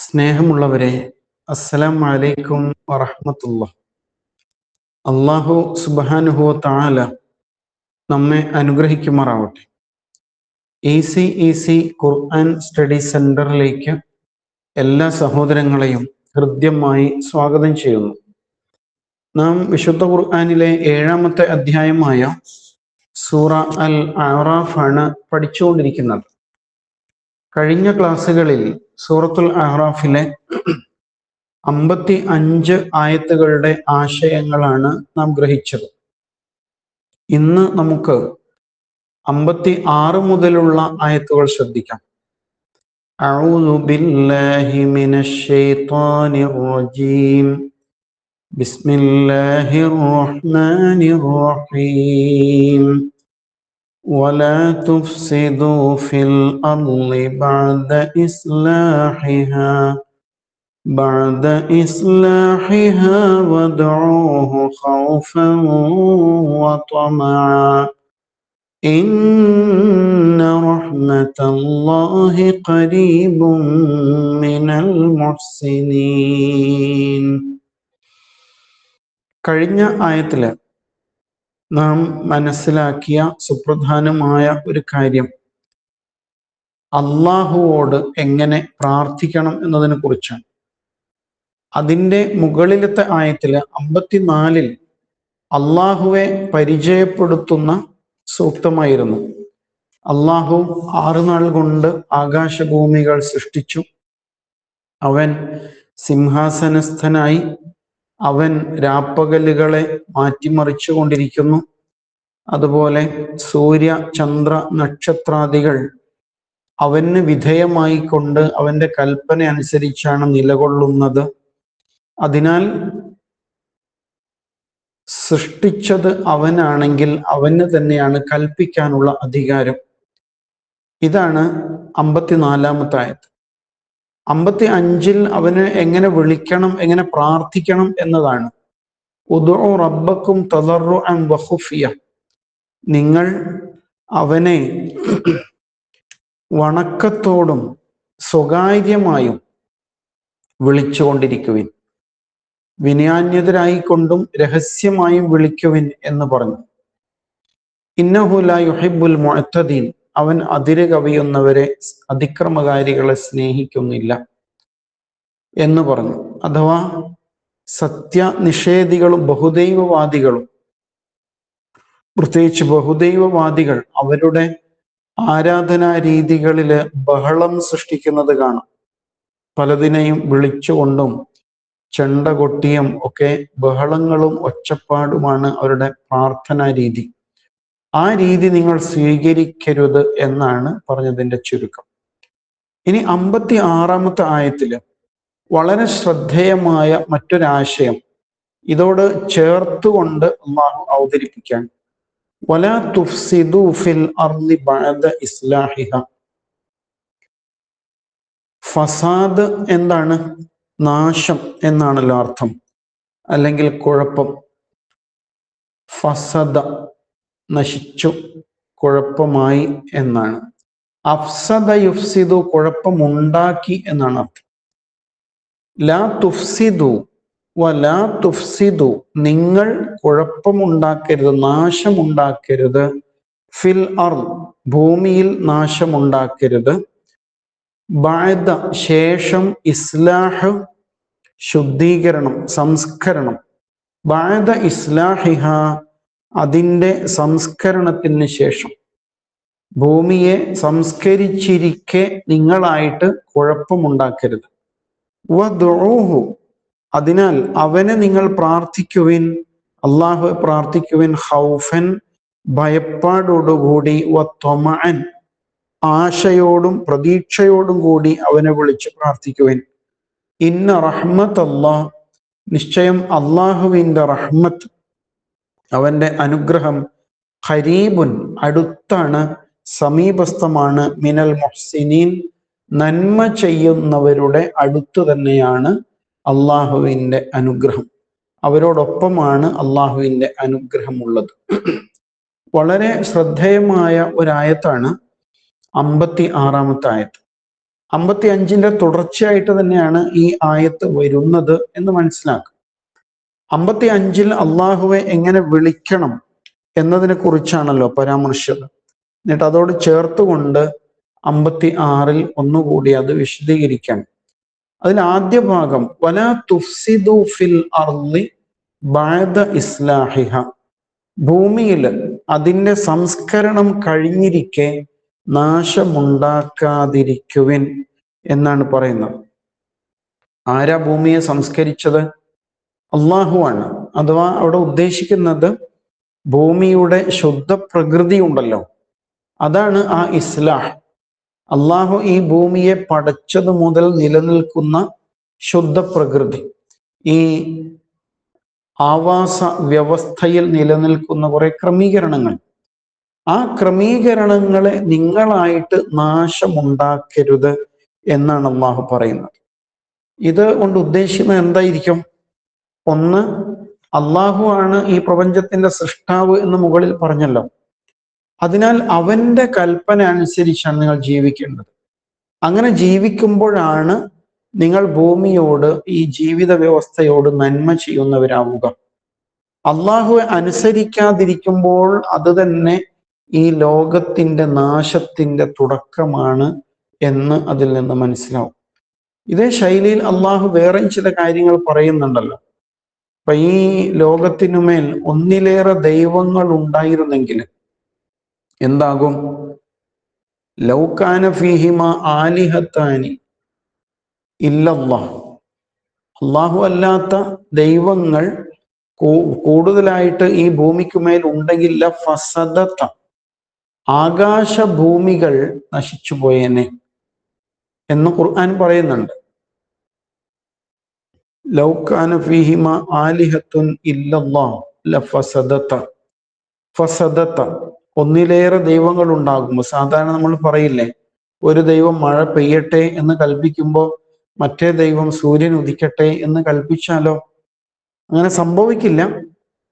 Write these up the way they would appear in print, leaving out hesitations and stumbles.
സ്നേഹമുള്ളവരെ, അസ്സലാമു അലൈക്കും വറഹ്മത്തുള്ളാഹി. അല്ലാഹു സുബ്ഹാനഹു വ തആല നമ്മെ അനുഗ്രഹിക്കുമാറാവട്ടെ. ഈസി ഖുർആൻ സ്റ്റഡി സെന്ററിലേക്ക് എല്ലാ സഹോദരങ്ങളെയും ഹൃദ്യമായി സ്വാഗതം ചെയ്യുന്നു. നാം വിശുദ്ധ ഖുർആനിലെ 7-ാമത്തെ അധ്യായമായ സൂറ അൽ അഅറാഫ് ആണ് പഠിച്ചുകൊണ്ടിരിക്കുന്നത്. കഴിഞ്ഞ ക്ലാസ്സുകളിൽ സൂറത്തുൽ അഅറാഫിലെ 55 ആയത്തുകളുടെ ആശയങ്ങളാണ് നാം ഗ്രഹിച്ചത്. ഇന്ന് നമുക്ക് 56 മുതലുള്ള ആയത്തുകൾ ശ്രദ്ധിക്കാം. അഊദു ബില്ലാഹി മിനശ് ശൈത്വാനിർ റജീം. ബിസ്മില്ലാഹിർ റഹ്മാനിർ റഹീം. ولا تفسدوا في الأرض بعد إصلاحها وادعوه خوفا وطمعا إن رحمة الله قريب من المحسنين. കഴിഞ്ഞ ആയത്തില് നാം മനസ്സിലാക്കിയ സുപ്രധാനമായ ഒരു കാര്യം അള്ളാഹുവോട് എങ്ങനെ പ്രാർത്ഥിക്കണം എന്നതിനെ കുറിച്ചാണ്. അതിൻ്റെ മുകളിലത്തെ ആയത്തില് 54-ൽ അള്ളാഹുവെ പരിചയപ്പെടുത്തുന്ന സൂക്തമായിരുന്നു. അള്ളാഹു 6 നാൾ കൊണ്ട് ആകാശഭൂമികൾ സൃഷ്ടിച്ചു. അവൻ സിംഹാസനസ്ഥനായി. അവൻ രാപ്പകലുകളെ മാറ്റിമറിച്ചു കൊണ്ടിരിക്കുന്നു. അതുപോലെ സൂര്യ ചന്ദ്ര നക്ഷത്രാദികൾ അവന് വിധേയമായി കൊണ്ട് അവന്റെ കൽപ്പന അനുസരിച്ചാണ് നിലകൊള്ളുന്നത്. അതിനാൽ സൃഷ്ടിച്ചത് അവനാണെങ്കിൽ അവന് തന്നെയാണ് കൽപ്പിക്കാനുള്ള അധികാരം. ഇതാണ് 54-ാമത്തെ ആയത്ത്. 55-ൽ അവന് എങ്ങനെ വിളിക്കണം, എങ്ങനെ പ്രാർത്ഥിക്കണം എന്നതാണ്. ഉദ്ഉ റബ്ബക്കും തദർറുഅൻ വഖുഫിയ. നിങ്ങൾ അവനെ വണക്കത്തോടും സ്വകാര്യമായും വിളിച്ചുകൊണ്ടിരിക്കുവിൻ, വിനയാന്യതരായിക്കൊണ്ടും രഹസ്യമായും വിളിക്കുവിൻ എന്ന് പറഞ്ഞു. ഇന്നഹു ലാ യുഹിബ്ബുൽ മുഅ്തദീൻ. അവൻ അതിര് കവിയുന്നവരെ, അതിക്രമകാരികളെ സ്നേഹിക്കുന്നില്ല എന്ന് പറഞ്ഞു. അഥവാ സത്യനിഷേധികളും ബഹുദൈവവാദികളും, പ്രത്യേകിച്ച് ബഹുദൈവവാദികൾ അവരുടെ ആരാധനാ രീതികളില് ബഹളം സൃഷ്ടിക്കുന്നത് കാണാം. പലതിനെയും വിളിച്ചുകൊണ്ടും ചെണ്ട കൊട്ടിയും ഒക്കെ ബഹളങ്ങളും ഒച്ചപ്പാടുമാണ് അവരുടെ പ്രാർത്ഥനാ രീതി. ആ രീതി നിങ്ങൾ സ്വീകരിക്കരുത് എന്നാണ് പറഞ്ഞതിൻ്റെ ചുരുക്കം. ഇനി 56-ാമത്തെ ആയത്തില് വളരെ ശ്രദ്ധേയമായ മറ്റൊരാശയം ഇതോട് ചേർത്തുകൊണ്ട് അല്ലാഹു അവതരിപ്പിക്കാൻ. വലാ തുഫ്സിദു ഫിൽ അർളി ബഅദ ഇസ്ലാഹിഹ. ഫസാദ് എന്താണ്? നാശം എന്നാണല്ലോ അർത്ഥം, അല്ലെങ്കിൽ കുഴപ്പം. ഫസദ നശിച്ചു, കുഴപ്പമായി എന്നാണ്. അഫ്സദ യുഫ്സിദു കുഴപ്പമുണ്ടാക്കി എന്നാണ് അർത്ഥം. ലാ തുഫ്സിദു വലാ തുഫ്സിദു നിങ്ങൾ കുഴപ്പമുണ്ടാക്കരുത്, നാശമുണ്ടാക്കരുത്. ഫിൽ അർള് ഭൂമിയിൽ നാശമുണ്ടാക്കരുത്. ബഅദ ശേഷം, ഇസ്ലാഹ് ശുദ്ധീകരണം, സംസ്കരണം. ബഅദ ഇസ്ലാഹിഹ അതിൻ്റെ സംസ്കരണത്തിന് ശേഷം. ഭൂമിയെ സംസ്കരിച്ചിരിക്കെ നിങ്ങളായിട്ട് കുഴപ്പമുണ്ടാക്കരുത്. വദ്ഉഹു അതിനാൽ അവനെ നിങ്ങൾ പ്രാർത്ഥിക്കുവിൻ, അല്ലാഹുവെ പ്രാർത്ഥിക്കുവിൻ. ഖൗഫൻ ഭയപ്പാടോടുകൂടി, വത്വമഅൻ ആശയോടും പ്രതീക്ഷയോടും കൂടി അവനെ വിളിച്ച് പ്രാർത്ഥിക്കുവിൻ. ഇന്ന റഹ്മത്തല്ലാഹ് നിശ്ചയം അള്ളാഹുവിൻ്റെ റഹ്മത്ത്, അവന്റെ അനുഗ്രഹം, ഖരീബുൻ അടുത്താണ്, സമീപസ്ഥമാണ്, മിനൽ മുഹ്സിനീൻ നന്മ ചെയ്യുന്നവരുടെ അടുത്തു തന്നെയാണ് അള്ളാഹുവിൻ്റെ അനുഗ്രഹം. അവരോടൊപ്പമാണ് അള്ളാഹുവിൻ്റെ അനുഗ്രഹമുള്ളത്. വളരെ ശ്രദ്ധേയമായ ഒരായത്താണ് 56-ാമത്തെ ആയത്ത്. 55-ന്റെ തുടർച്ചയായിട്ട് തന്നെയാണ് ഈ ആയത്ത് വരുന്നത് എന്ന് മനസ്സിലാക്കുക. 55-ൽ അള്ളാഹുവെ എങ്ങനെ വിളിക്കണം എന്നതിനെ കുറിച്ചാണല്ലോ പരാമർശിച്ചത്. എന്നിട്ട് അതോട് ചേർത്തുകൊണ്ട് 56-ൽ ഒന്നുകൂടി അത് വിശദീകരിക്കാൻ. അതിൽ ആദ്യ ഭാഗം വലാ തുഫ്സിദു ഫിൽ അർളി ബഅദ ഇസ്ലാഹിഹ, ഭൂമിയിൽ അതിൻ്റെ സംസ്കരണം കഴിഞ്ഞിരിക്കെ നാശമുണ്ടാക്കാതിരിക്കുവിൻ എന്നാണ് പറയുന്നത്. ആരാ ഭൂമിയെ സംസ്കരിച്ചത്? അള്ളാഹുവാണ്. അഥവാ അവിടെ ഉദ്ദേശിക്കുന്നത് ഭൂമിയുടെ ശുദ്ധ പ്രകൃതി ഉണ്ടല്ലോ, അതാണ് ആ ഇസ്ലാഹ്. അള്ളാഹു ഈ ഭൂമിയെ പടച്ചത് മുതൽ നിലനിൽക്കുന്ന ശുദ്ധ പ്രകൃതി, ഈ ആവാസ വ്യവസ്ഥയിൽ നിലനിൽക്കുന്ന കുറെ ക്രമീകരണങ്ങൾ, ആ ക്രമീകരണങ്ങളെ നിങ്ങളായിട്ട് നാശമുണ്ടാക്കരുത് എന്നാണ് അള്ളാഹു പറയുന്നത്. ഇത് കൊണ്ട് ഉദ്ദേശിക്കുന്നത് എന്തായിരിക്കും? ഒന്ന്, അള്ളാഹു ആണ് ഈ പ്രപഞ്ചത്തിന്റെ സൃഷ്ടാവ് എന്ന് മുകളിൽ പറഞ്ഞല്ലോ. അതിനാൽ അവന്റെ കൽപ്പന അനുസരിച്ചാണ് നിങ്ങൾ ജീവിക്കേണ്ടത്. അങ്ങനെ ജീവിക്കുമ്പോഴാണ് നിങ്ങൾ ഭൂമിയോട്, ഈ ജീവിത വ്യവസ്ഥയോട് നന്മ ചെയ്യുന്നവരാവുക. അള്ളാഹുവെ അനുസരിക്കാതിരിക്കുമ്പോൾ അത് തന്നെ ഈ ലോകത്തിന്റെ നാശത്തിന്റെ തുടക്കമാണ് എന്ന് അതിൽ നിന്ന് മനസ്സിലാവും. ഇതേ ശൈലിയിൽ അള്ളാഹു വേറെയും ചില കാര്യങ്ങൾ പറയുന്നുണ്ടല്ലോ. അപ്പൊ ഈ ലോകത്തിനുമേൽ ഒന്നിലേറെ ദൈവങ്ങൾ ഉണ്ടായിരുന്നെങ്കിൽ എന്താകും? ലൗകാന ഫീഹിമ ആലിഹത്താനി ഇല്ലല്ലാഹ്, അള്ളാഹു അല്ലാത്ത ദൈവങ്ങൾ കൂടുതലായിട്ട് ഈ ഭൂമിക്കുമേൽ ഉണ്ടെങ്കിൽ ഫസദത, ആകാശഭൂമികൾ നശിച്ചു പോയേനെ എന്ന് ഖുർആൻ പറയുന്നുണ്ട്. ലൗകാന ഫീഹിമ ആലിഹത്തുൻ ഇല്ലല്ലാഹ് ലഫസദത. ഫസദത, ഒന്നിലേറെ ദൈവങ്ങൾ ഉണ്ടാകുമ്പോൾ സാധാരണ നമ്മൾ പറയില്ലേ, ഒരു ദൈവം മഴ പെയ്യട്ടെ എന്ന് കൽപ്പിക്കുമ്പോൾ മറ്റേ ദൈവം സൂര്യൻ ഉദിക്കട്ടെ എന്ന് കൽപ്പിച്ചാലോ? അങ്ങനെ സംഭവിക്കില്ല.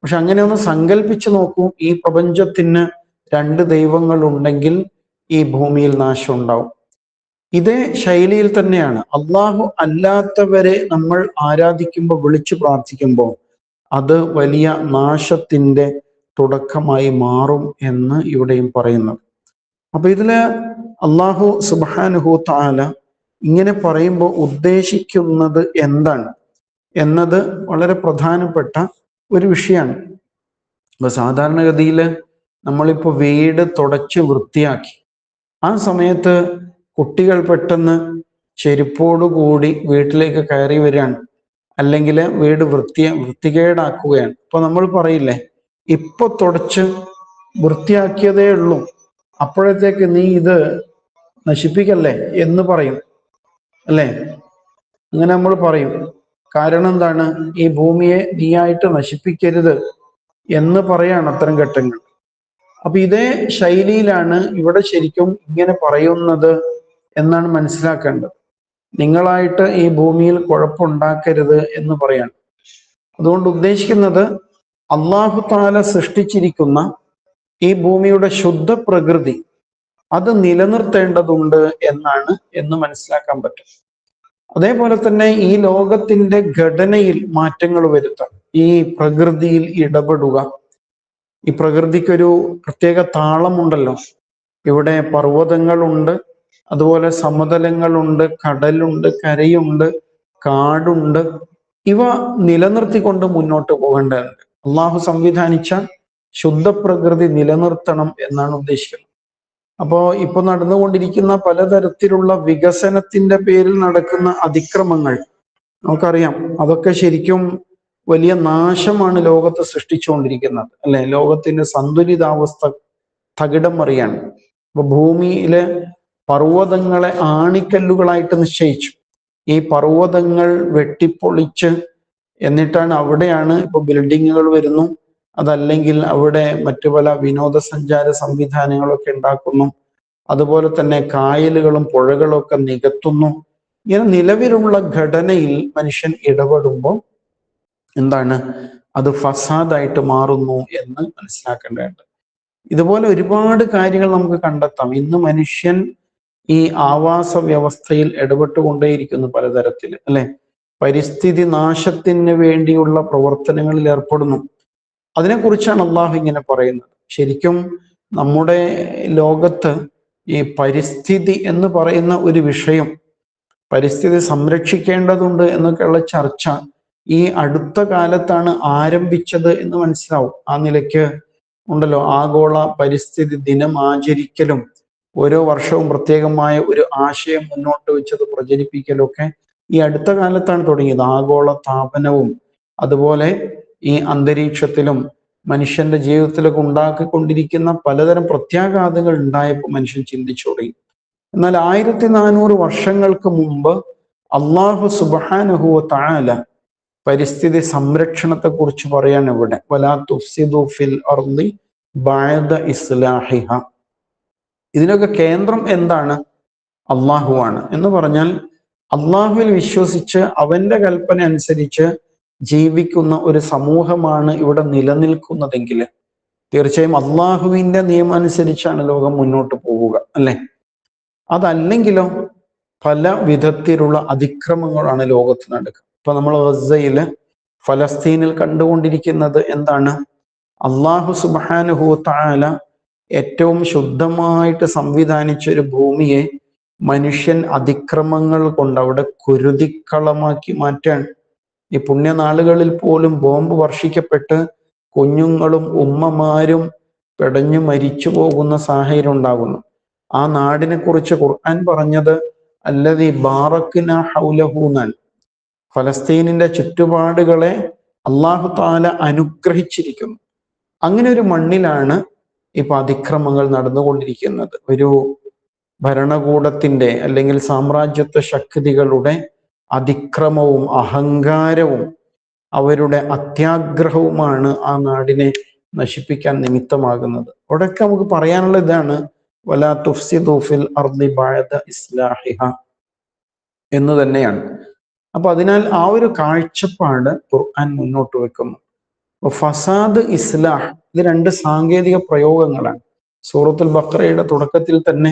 പക്ഷെ അങ്ങനെ ഒന്ന് സങ്കല്പിച്ചു നോക്കൂ, ഈ പ്രപഞ്ചത്തിന് രണ്ട് ദൈവങ്ങൾ ഉണ്ടെങ്കിൽ ഈ ഭൂമിയിൽ നാശം ഉണ്ടാവും. ഇതേ ശൈലിയിൽ തന്നെയാണ് അള്ളാഹു അല്ലാത്തവരെ നമ്മൾ ആരാധിക്കുമ്പോൾ, വിളിച്ചു പ്രാർത്ഥിക്കുമ്പോൾ അത് വലിയ നാശത്തിന്റെ തുടക്കമായി മാറും എന്ന് ഇവിടെയും പറയുന്നത്. അപ്പൊ ഇതില് അള്ളാഹു സുബ്ഹാനഹു തആല ഇങ്ങനെ പറയുമ്പോൾ ഉദ്ദേശിക്കുന്നത് എന്താണ് എന്നത് വളരെ പ്രധാനപ്പെട്ട ഒരു വിഷയമാണ്. അപ്പൊ സാധാരണഗതിയിൽ നമ്മളിപ്പോ വീട് തുടച്ച് വൃത്തിയാക്കി, ആ സമയത്ത് കുട്ടികൾ പെട്ടെന്ന് ചെരുപ്പോടുകൂടി വീട്ടിലേക്ക് കയറി വരികയാണ്, അല്ലെങ്കിൽ വീട് വൃത്തികേടാക്കുകയാണ്. അപ്പൊ നമ്മൾ പറയില്ലേ, ഇപ്പൊ തുടച്ച് വൃത്തിയാക്കിയതേ ഉള്ളൂ, അപ്പോഴത്തേക്ക് നീ ഇത് നശിപ്പിക്കല്ലേ എന്ന് പറയും അല്ലേ? അങ്ങനെ നമ്മൾ പറയും. കാരണം എന്താണ്? ഈ ഭൂമിയെ നീയായിട്ട് നശിപ്പിക്കരുത് എന്ന് പറയാണ് അത്തരം ഘട്ടങ്ങൾ. അപ്പൊ ഇതേ ശൈലിയിലാണ് ഇവിടെ ശരിക്കും ഇങ്ങനെ പറയുന്നത് എന്നാണ് മനസ്സിലാക്കേണ്ടത്. നിങ്ങളായിട്ട് ഈ ഭൂമിയിൽ കുഴപ്പമുണ്ടാക്കരുത് എന്ന് പറയാണ്. അതുകൊണ്ട് ഉദ്ദേശിക്കുന്നത് അല്ലാഹു തആല സൃഷ്ടിച്ചിരിക്കുന്ന ഈ ഭൂമിയുടെ ശുദ്ധ പ്രകൃതി അത് നിലനിർത്തേണ്ടതുണ്ട് എന്നാണ് എന്ന് മനസ്സിലാക്കാൻ പറ്റും. അതേപോലെ തന്നെ ഈ ലോകത്തിന്റെ ഘടനയിൽ മാറ്റങ്ങൾ വരുത്താം, ഈ പ്രകൃതിയിൽ ഇടപെടുക. ഈ പ്രകൃതിക്കൊരു പ്രത്യേക താളമുണ്ടല്ലോ. ഇവിടെ പർവ്വതങ്ങളുണ്ട്, അതുപോലെ സമതലങ്ങളുണ്ട്, കടലുണ്ട്, കരയുണ്ട്, കാടുണ്ട്. ഇവ നിലനിർത്തിക്കൊണ്ട് മുന്നോട്ട് പോകേണ്ടതുണ്ട്. അള്ളാഹു സംവിധാനിച്ച ശുദ്ധ പ്രകൃതി നിലനിർത്തണം എന്നാണ് ഉദ്ദേശിക്കുന്നത്. അപ്പോ ഇപ്പൊ നടന്നുകൊണ്ടിരിക്കുന്ന പലതരത്തിലുള്ള വികസനത്തിന്റെ പേരിൽ നടക്കുന്ന അതിക്രമങ്ങൾ നമുക്കറിയാം. അതൊക്കെ ശരിക്കും വലിയ നാശമാണ് ലോകത്ത് സൃഷ്ടിച്ചുകൊണ്ടിരിക്കുന്നത് അല്ലെ? ലോകത്തിന്റെ സന്തുലിതാവസ്ഥ തകിടം മറിയാണ്. അപ്പൊ ഭൂമിയിലെ പർവ്വതങ്ങളെ ആണിക്കല്ലുകളായിട്ട് നിശ്ചയിച്ചു. ഈ പർവ്വതങ്ങൾ വെട്ടിപ്പൊളിച്ച് എന്നിട്ടാണ് അവിടെയാണ് ഇപ്പൊ ബിൽഡിങ്ങുകൾ വരുന്നു, അതല്ലെങ്കിൽ അവിടെ മറ്റു പല വിനോദസഞ്ചാര സംവിധാനങ്ങളൊക്കെ ഉണ്ടാക്കുന്നു. അതുപോലെ തന്നെ കായലുകളും പുഴകളും ഒക്കെ നികത്തുന്നു. ഇങ്ങനെ നിലവിലുള്ള ഘടനയിൽ മനുഷ്യൻ ഇടപെടുമ്പോൾ എന്താണ്, അത് ഫസാദായിട്ട് മാറുന്നു എന്ന് മനസ്സിലാക്കേണ്ടതുണ്ട്. ഇതുപോലെ ഒരുപാട് കാര്യങ്ങൾ നമുക്ക് കണ്ടെത്താം. ഇന്ന് മനുഷ്യൻ ഈ ആവാസ വ്യവസ്ഥയിൽ ഇടപെട്ടുകൊണ്ടേയിരിക്കുന്നു പലതരത്തിൽ, അല്ലെ? പരിസ്ഥിതി നാശത്തിന് വേണ്ടിയുള്ള പ്രവർത്തനങ്ങളിൽ ഏർപ്പെടുന്നു. അതിനെക്കുറിച്ചാണ് അള്ളാഹു ഇങ്ങനെ പറയുന്നത്. ശരിക്കും നമ്മുടെ ലോകത്ത് ഈ പരിസ്ഥിതി എന്ന് പറയുന്ന ഒരു വിഷയം, പരിസ്ഥിതി സംരക്ഷിക്കേണ്ടതുണ്ട് എന്നൊക്കെയുള്ള ചർച്ച ഈ അടുത്ത കാലത്താണ് ആരംഭിച്ചത് എന്ന് മനസ്സിലാവും. ആ നിലയ്ക്ക് ഉണ്ടല്ലോ ആഗോള പരിസ്ഥിതി ദിനം ആചരിക്കലും ഓരോ വർഷവും പ്രത്യേകമായ ഒരു ആശയം മുന്നോട്ട് വെച്ചത് പ്രചരിപ്പിക്കലും ഒക്കെ ഈ അടുത്ത കാലത്താണ് തുടങ്ങിയത്. ആഗോള താപനവും അതുപോലെ ഈ അന്തരീക്ഷത്തിലും മനുഷ്യന്റെ ജീവിതത്തിലൊക്കെ ഉണ്ടാക്കിക്കൊണ്ടിരിക്കുന്ന പലതരം പ്രത്യാഘാതങ്ങൾ ഉണ്ടായപ്പോൾ മനുഷ്യൻ ചിന്തിച്ചു തുടങ്ങി. എന്നാൽ 1400 വർഷങ്ങൾക്ക് മുമ്പ് അള്ളാഹു സുബ്ഹാനഹു വ തആല പരിസ്ഥിതി സംരക്ഷണത്തെ കുറിച്ച് പറയാണ് ഇവിടെ, വലാ തുഫ്സിദു ഫിൽ അർളി ബഅദ ഇസ്ലാഹിഹ. ഇതിനൊക്കെ കേന്ദ്രം എന്താണ്? അള്ളാഹുവാണ്. എന്ന് പറഞ്ഞാൽ അള്ളാഹുവിൽ വിശ്വസിച്ച് അവന്റെ കൽപ്പന അനുസരിച്ച് ജീവിക്കുന്ന ഒരു സമൂഹമാണ് ഇവിടെ നിലനിൽക്കുന്നതെങ്കിൽ തീർച്ചയായും അള്ളാഹുവിന്റെ നിയമം അനുസരിച്ചാണ് ലോകം മുന്നോട്ട് പോവുക, അല്ലെ? അതല്ലെങ്കിലോ പല വിധത്തിലുള്ള അതിക്രമങ്ങളാണ് ലോകത്ത് നടക്കുക. ഇപ്പൊ നമ്മൾ ഗസയില് ഫലസ്തീനിൽ കണ്ടുകൊണ്ടിരിക്കുന്നത് എന്താണ്? അള്ളാഹു സുബ്ഹാനഹു വ തആല ഏറ്റവും ശുദ്ധമായിട്ട് സംവിധാനിച്ച ഒരു ഭൂമിയെ മനുഷ്യൻ അതിക്രമങ്ങൾ കൊണ്ട് അവിടെ കുരുതിക്കളമാക്കി മാറ്റാൻ. ഈ പുണ്യനാളുകളിൽ പോലും ബോംബ് വർഷിക്കപ്പെട്ട് കുഞ്ഞുങ്ങളും ഉമ്മമാരും പെടഞ്ഞു മരിച്ചു പോകുന്ന സാഹചര്യം ഉണ്ടാകുന്നു. ആ നാടിനെ കുറിച്ച് ഖുർആൻ പറഞ്ഞത് അല്ലദീ ബാറക്നാ ഹൗലഹു എന്നാണ്. ഫലസ്തീനിന്റെ ചുറ്റുപാടുകളെ അല്ലാഹു തആല അനുഗ്രഹിച്ചിരിക്കുന്നു. അങ്ങനെ ഒരു മണ്ണിലാണ് ഇപ്പൊ അതിക്രമങ്ങൾ നടന്നുകൊണ്ടിരിക്കുന്നത്. ഒരു ഭരണകൂടത്തിന്റെ അല്ലെങ്കിൽ സാമ്രാജ്യത്വ ശക്തികളുടെ അതിക്രമവും അഹങ്കാരവും അവരുടെ അത്യാഗ്രഹവുമാണ് ആ നാടിനെ നശിപ്പിക്കാൻ നിമിത്തമാകുന്നത്. അവിടെയൊക്കെ നമുക്ക് പറയാനുള്ള ഇതാണ്, വലാ തുഫ്സിദു ഫിൽ അർളി ബഅദ ഇസ്ലാഹിഹ എന്ന് തന്നെയാണ്. അപ്പൊ അതിനാൽ ആ ഒരു കാഴ്ചപ്പാട് ഖുർആൻ മുന്നോട്ട് വെക്കുന്നു. ഫസാദ്, ഇസ്ലാഹ്, ഇത് രണ്ട് സാങ്കേതിക പ്രയോഗങ്ങളാണ്. സൂറത്തുൽ ബഖറയുടെ തുടക്കത്തിൽ തന്നെ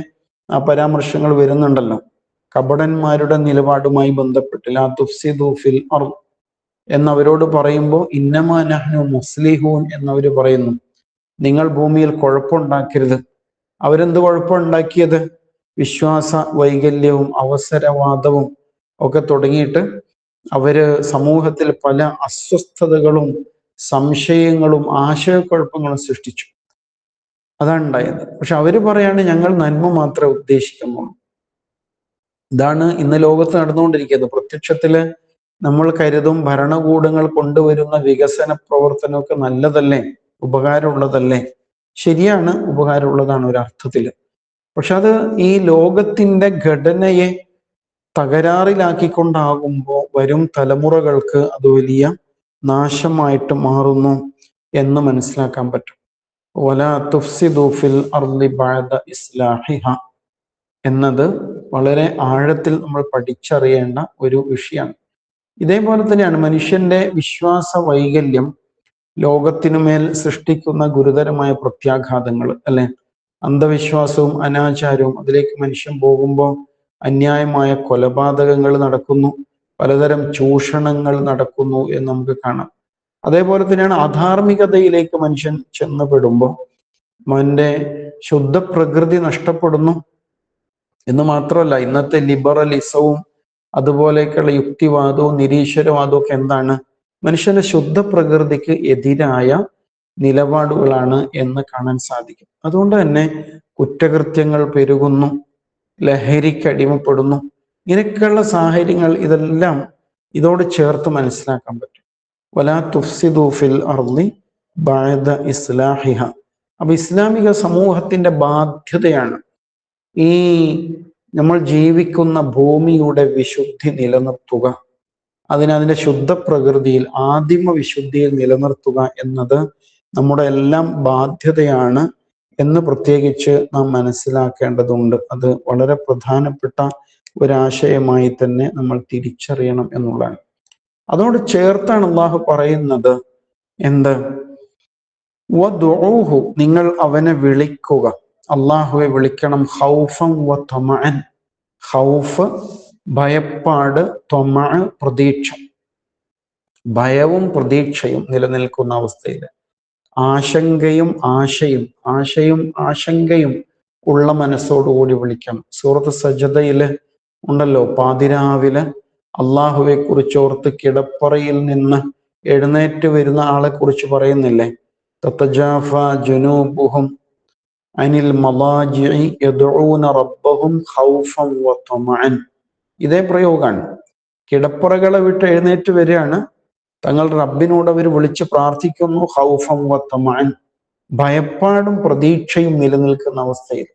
ആ പരാമർശങ്ങൾ വരുന്നുണ്ടല്ലോ. കപടന്മാരുടെ നിലപാടുമായി ബന്ധപ്പെട്ട് ലാ തുഫ്സിദു ഫിൽ അർള് എന്നവരോട് പറയുമ്പോൾ ഇന്നമാ നഹ്നു മുസ്ലിഹൂൻ എന്നവര് പറയുന്നു, നിങ്ങൾ ഭൂമിയിൽ കുഴപ്പമുണ്ടാക്കരുത്. അവരെന്ത് കുഴപ്പമുണ്ടാക്കിയത്? വിശ്വാസ വൈകല്യവും അവസരവാദവും ഒക്കെ തുടങ്ങിയിട്ട് അവര് സമൂഹത്തിൽ പല അസ്വസ്ഥതകളും സംശയങ്ങളും ആശയക്കുഴപ്പങ്ങളും സൃഷ്ടിച്ചു. അതാണ് ഉണ്ടായത്. പക്ഷെ അവര് പറയാണ് ഞങ്ങൾ നന്മ മാത്രമേ ഉദ്ദേശിക്കുന്നുള്ളൂ. ഇതാണ് ഇന്ന് ലോകത്ത് നടന്നുകൊണ്ടിരിക്കുന്നത്. പ്രത്യക്ഷത്തില് നമ്മൾ കരുതും ഭരണകൂടങ്ങൾ കൊണ്ടുവരുന്ന വികസന പ്രവർത്തനമൊക്കെ നല്ലതല്ലേ, ഉപകാരമുള്ളതല്ലേ? ശരിയാണ്, ഉപകാരമുള്ളതാണ് ഒരർത്ഥത്തില്. പക്ഷെ അത് ഈ ലോകത്തിന്റെ ഘടനയെ തകരാറിലാക്കിക്കൊണ്ടാകുമ്പോൾ വരും തലമുറകൾക്ക് അത് വലിയ നാശമായിട്ട് മാറുന്നു എന്ന് മനസ്സിലാക്കാൻ പറ്റും. വലാ തുഫ്സിദു ഫിൽ അർളി ബഅദ ഇസ്ലാഹിഹ എന്നത് വളരെ ആഴത്തിൽ നമ്മൾ പഠിച്ചറിയേണ്ട ഒരു വിഷയമാണ്. ഇതേപോലെ തന്നെയാണ് മനുഷ്യന്റെ വിശ്വാസ വൈകല്യം ലോകത്തിനുമേൽ സൃഷ്ടിക്കുന്ന ഗുരുതരമായ പ്രത്യാഘാതങ്ങൾ, അല്ലെ? അന്ധവിശ്വാസവും അനാചാരവും അതിലേക്ക് മനുഷ്യൻ പോകുമ്പോൾ അന്യായമായ കൊലപാതകങ്ങൾ നടക്കുന്നു, പലതരം ചൂഷണങ്ങൾ നടക്കുന്നു എന്ന് നമുക്ക് കാണാം. അതേപോലെ തന്നെയാണ് അധാർമികതയിലേക്ക് മനുഷ്യൻ ചെന്നപ്പെടുമ്പോൾ അവന്റെ ശുദ്ധ പ്രകൃതി നഷ്ടപ്പെടുന്നു എന്ന് മാത്രമല്ല, ഇന്നത്തെ ലിബറലിസവും അതുപോലെയൊക്കെയുള്ള യുക്തിവാദവും നിരീശ്വരവാദവും ഒക്കെ എന്താണ്? മനുഷ്യന്റെ ശുദ്ധ പ്രകൃതിക്ക് എതിരായ നിലപാടുകളാണ് എന്ന് കാണാൻ സാധിക്കും. അതുകൊണ്ട് തന്നെ കുറ്റകൃത്യങ്ങൾ പെരുകുന്നു, ലഹരിക്ക് അടിമപ്പെടുന്നു. ഇങ്ങനെയൊക്കെയുള്ള സാഹചര്യങ്ങൾ ഇതെല്ലാം ഇതോട് ചേർത്ത് മനസ്സിലാക്കാൻ പറ്റും. വലാ തുഫ്സിദു ഫിൽ അർളി ബഅദ ഇസ്ലാഹിഹ. അപ്പൊ ഇസ്ലാമിക സമൂഹത്തിന്റെ ബാധ്യതയാണ് ഈ നമ്മൾ ജീവിക്കുന്ന ഭൂമിയുടെ വിശുദ്ധി നിലനിർത്തുക, അതിന്റെ ശുദ്ധ പ്രകൃതിയിൽ ആദിമ വിശുദ്ധിയിൽ നിലനിർത്തുക എന്നത് നമ്മുടെ എല്ലാം ബാധ്യതയാണ് എന്ന് പ്രത്യേകിച്ച് നാം മനസ്സിലാക്കേണ്ടതുണ്ട്. അത് വളരെ പ്രധാനപ്പെട്ട ഒരാശയമായി തന്നെ നമ്മൾ തിരിച്ചറിയണം എന്നുള്ളതാണ്. അതോട് ചേർത്താണ് അള്ളാഹു പറയുന്നത് എന്ത്? വദുഊഹു, നിങ്ങൾ അവനെ വിളിക്കുക. അള്ളാഹുവെ വിളിക്കണം ഖൗഫൻ വ തമഅൻ. ഖൗഫ് ഭയപ്പാട്, ത്വമഅ പ്രതീക്ഷ. ഭയവും പ്രതീക്ഷയും നിലനിൽക്കുന്ന അവസ്ഥയിൽ ആശങ്കയും ആശങ്കയും ഉള്ള മനസ്സോടുകൂടി വിളിക്കണം. സൂറത്ത് സജദയിൽ ഉണ്ടല്ലോ, പാതിരാവിലെ അള്ളാഹുവെ കുറിച്ചോർത്ത് കിടപ്പറയിൽ നിന്ന് എഴുന്നേറ്റ് വരുന്ന ആളെ കുറിച്ച് പറയുന്നില്ലേ, തതജാഫ ജുനൂബുഹും അനിൽ മളാജിഇ യദ്ഊന റബ്ബഹും ഖൗഫൻ വ തമഅൻ. ഇതേ പ്രയോഗമാണ്. കിടപ്പറകളെ വിട്ട് എഴുന്നേറ്റ് വരികയാണ്, തങ്ങളുടെ റബ്ബിനോട് അവർ വിളിച്ച് പ്രാർത്ഥിക്കുന്നു, ഖൗഫൻ വ തമഅൻ, ഭയപ്പാടും പ്രതീക്ഷയും നിലനിൽക്കുന്ന അവസ്ഥയിൽ.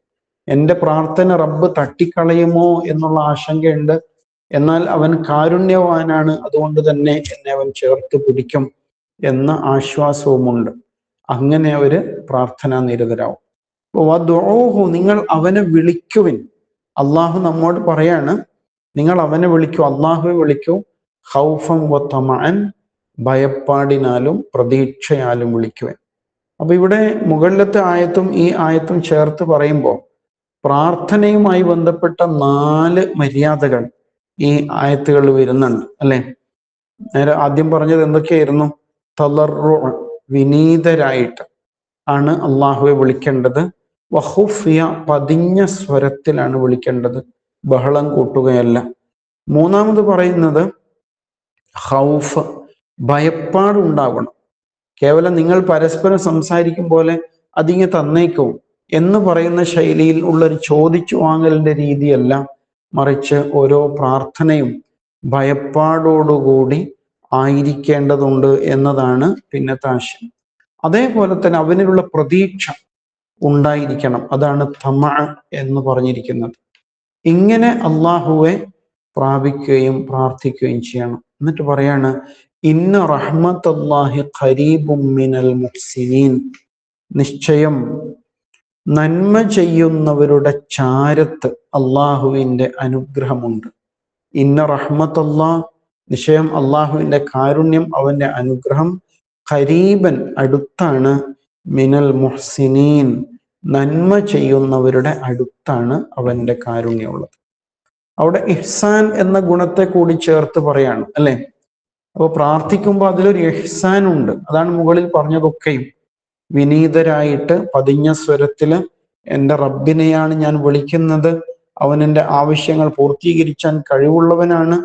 എൻ്റെ പ്രാർത്ഥന റബ്ബ് തട്ടിക്കളയുമോ എന്നുള്ള ആശങ്കയുണ്ട്, എന്നാൽ അവൻ കാരുണ്യവാനാണ്, അതുകൊണ്ട് തന്നെ എന്നെ അവൻ ചേർത്ത് പിടിക്കും എന്ന ആശ്വാസവുമുണ്ട്. അങ്ങനെ അവര് പ്രാർത്ഥനാ നിരതരാവും. വദ്ഉഹു, നിങ്ങൾ അവനെ വിളിക്കുവിൻ. അള്ളാഹു നമ്മോട് പറയാണ്, നിങ്ങൾ അവനെ വിളിക്കൂ, അള്ളാഹുവെ വിളിക്കൂ, ഖൗഫൻ വ തമഅൻ, ഭയപ്പാടിനാലും പ്രതീക്ഷയാലും വിളിക്കുവൻ. അപ്പൊ ഇവിടെ മുകളിലത്തെ ആയത്തും ഈ ആയത്തും ചേർത്ത് പറയുമ്പോൾ പ്രാർത്ഥനയുമായി ബന്ധപ്പെട്ട 4 മര്യാദകൾ ഈ ആയത്തുകൾ വരുന്നുണ്ട് അല്ലെ. നേരെ ആദ്യം പറഞ്ഞത് എന്തൊക്കെയായിരുന്നു? തളർറു, വിനീതരായിട്ട് ആണ് അള്ളാഹുവെ വിളിക്കേണ്ടത്. വഖുഫിയ, പതിഞ്ഞ സ്വരത്തിലാണ് വിളിക്കേണ്ടത്, ബഹളം കൂട്ടുകയല്ല. മൂന്നാമത് പറയുന്നത് ഖൗഫ്, ഭയപ്പാടുണ്ടാവണം. കേവലം നിങ്ങൾ പരസ്പരം സംസാരിക്കും പോലെ അതിങ്ങ് തന്നേക്കും എന്ന് പറയുന്ന ശൈലിയിൽ ഉള്ളൊരു ചോദിച്ചു വാങ്ങലിന്റെ രീതിയല്ല, മറിച്ച് ഓരോ പ്രാർത്ഥനയും ഭയപ്പാടോടുകൂടി ആയിരിക്കേണ്ടതുണ്ട് എന്നതാണ് പിന്നത്തെ ആശയം. അതേപോലെ തന്നെ അവനിലുള്ള പ്രതീക്ഷ ഉണ്ടായിരിക്കണം, അതാണ് തമഅ എന്ന് പറഞ്ഞിരിക്കുന്നത്. ഇങ്ങനെ അള്ളാഹുവെ പ്രാപിക്കുകയും പ്രാർത്ഥിക്കുകയും ചെയ്യണം. എന്നിട്ട് പറയാണ്, ഇന്ന റഹ്മത്തല്ലാഹി ഖരീബും മിനൽ മുഹ്സിനീൻ, നിശ്ചയം നന്മ ചെയ്യുന്നവരുടെ ചാരത്ത് അള്ളാഹുവിൻ്റെ അനുഗ്രഹമുണ്ട്. ഇന്ന റഹ്മത്തല്ലാഹ്, നിശ്ചയം അള്ളാഹുവിൻ്റെ കാരുണ്യം, അവൻ്റെ അനുഗ്രഹം, ഖരീബൻ അടുത്താണ്, മിനൽ മുഹ്സിനീൻ നന്മ ചെയ്യുന്നവരുടെ അടുത്താണ് അവൻ്റെ കാരുണ്യമുള്ളത്. അവിടെ ഇഹ്സാൻ എന്ന ഗുണത്തെ കൂടി ചേർത്ത് പറയാണ് അല്ലെ. അപ്പോൾ പ്രാർത്ഥിക്കുമ്പോൾ അതിലൊരു ഇഹ്സാൻ ഉണ്ട്. അതാണ് മുകളിൽ പറഞ്ഞതൊക്കെയും. വിനീതരായിട്ട് പതിഞ്ഞ സ്വരത്തില് എൻ്റെ റബ്ബിനെയാണ് ഞാൻ വിളിക്കുന്നത്, അവൻ എൻ്റെ ആവശ്യങ്ങൾ പൂർത്തീകരിക്കാൻ കഴിവുള്ളവനാണ്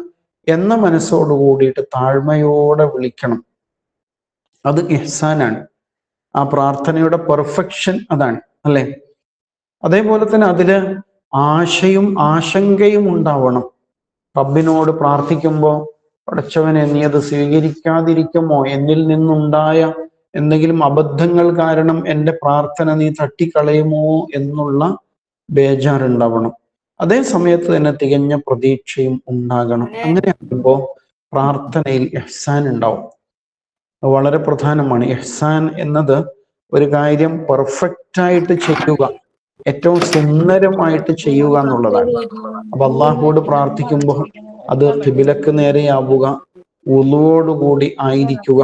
എന്ന മനസ്സോട് കൂടിയിട്ട് താഴ്മയോടെ വിളിക്കണം. അത് ഇഹ്സാനാണ്. ആ പ്രാർത്ഥനയുടെ പെർഫെക്ഷൻ അതാണ് അല്ലെ. അതേപോലെ തന്നെ അതില് ആശങ്കയും ഉണ്ടാവണം. റബ്ബിനോട് പ്രാർത്ഥിക്കുമ്പോൾ പടച്ചവനെ നീ അത് സ്വീകരിക്കാതിരിക്കുമോ, എന്നിൽ നിന്നുണ്ടായ എന്തെങ്കിലും അബദ്ധങ്ങൾ കാരണം എൻ്റെ പ്രാർത്ഥന നീ തട്ടിക്കളയുമോ എന്നുള്ള ബേജാറുണ്ടാവണം. അതേ സമയത്ത് തന്നെ തികഞ്ഞ പ്രതീക്ഷയും ഉണ്ടാകണം. അങ്ങനെ ആകുമ്പോൾ പ്രാർത്ഥനയിൽ ഇഹ്സാൻ ഉണ്ടാവും. വളരെ പ്രധാനമാണ്. ഇഹ്സാൻ എന്നത് ഒരു കാര്യം പെർഫെക്റ്റ് ആയിട്ട് ചെയ്യുക, ഏറ്റവും സുന്ദരമായിട്ട് ചെയ്യുക എന്നുള്ളതാണ്. അപ്പൊ അള്ളാഹുവോട് പ്രാർത്ഥിക്കുമ്പോൾ അത് ഖിബിലക്ക് നേരെയാവുക, വുളുവോടുകൂടി ആയിരിക്കുക,